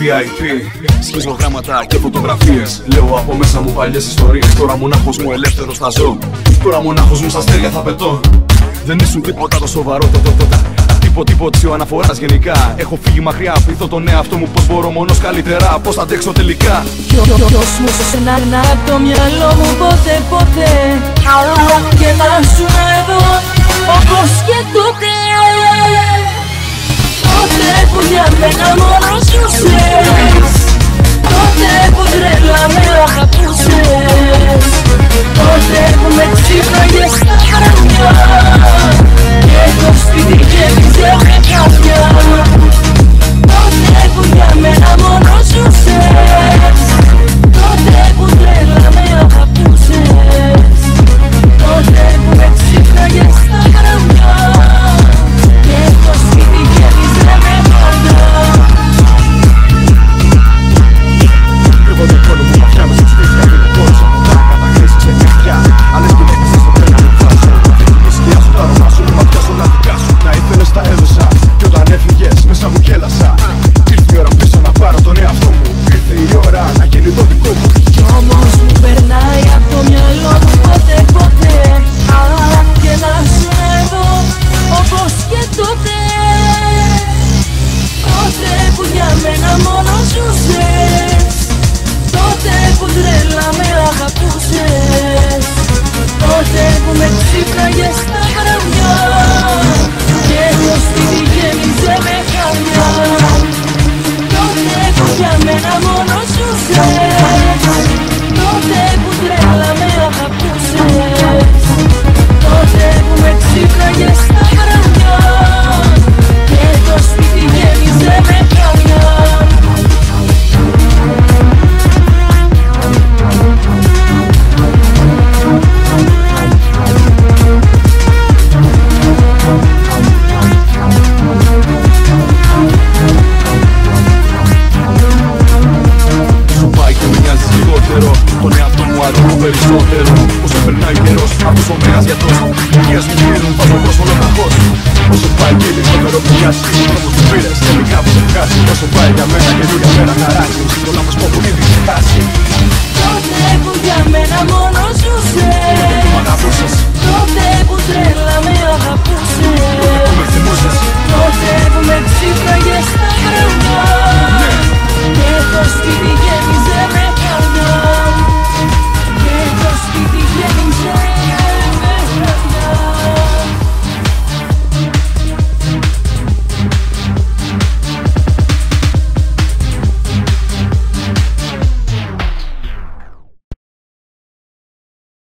VIP, σχιζογράμματα και φωτογραφίες. Λέω από μέσα μου παλιές ιστορίες. Τώρα μονάχος μου ελεύθερος θα ζω. Τώρα μονάχος μου στα αστέρια θα πετώ. Δεν ήσουν τίποτα το σοβαρό Τίποτσιο αναφοράς γενικά. Έχω φύγει μακριά, πείθω τον εαυτό μου πως μπορώ μόνος καλύτερα. Πως θα αντέξω τελικά. Ποιος μου σε να απ' το μυαλό μου ποτέ και να σου εδώ όπως και τότε. Τότε που για μένα μόνο σου σες, τότε που τρέλα με αγαπούσες, τότε που με ξύπναγες στα βράδια και το σπίτι γέμιζε με καρδιά. Τότε που για μένα μόνο σου σες, τότε που τρέλα με αγαπούσες, τότε που με ξύπναγες στα βράδια και το σπίτι γέμιζε με καρδιά. Εγώ δεν θέλω μου βαθιά μέσα στη σπίτια και δεν μπόρεσα ποτέ να καταχρήσεις σε νυχτιά. Άλλες γυναίκες δεν στο πρέπει να βάζω. Η σκιά σου, τα αρώμα σου, ματιά σου, να δικά σου. Να ήθελες τα έδωσα κι όταν έφυγες μέσα μου γέλασα. Ήρθε η ώρα πίσω να πάρω τον εαυτό μου. Ήρθε η ώρα να γίνει το δικό μου. Κι όμως μου περνάει απ' το μυαλό μου ποτέ και να σου εδώ όπως και τότε. Τότε που για μένα μόνο σου σες, τότε που τρέλα με αγαπούσες, τότε που με ξύπναγες στα βράδια και το σπίτι γέμιζε με χαρμιά. Τότε που για μένα μόνο σου σες, τότε που τρέλα με αγαπούσες, τότε που με ξύπναγες στα βράδια και το σπίτι γέμιζε με χαρμιά. Τον εαυτό μου αρνώ περισσότερο. Όσο περνάει καιρός, αυτός ο μέγας γιατρός υγείας μου γίνουν πάνω προς μονοταχώς. Όσο πάει και λιγότερο που πιάσει, όμως που πήρες τελικά που σε βγάζει. Όσο πάει για μένα καινούργια μέρα να ράζει, το λάθος που έχουν ήδη ξεχάσει. Τότε που για μένα μόνο σου σες,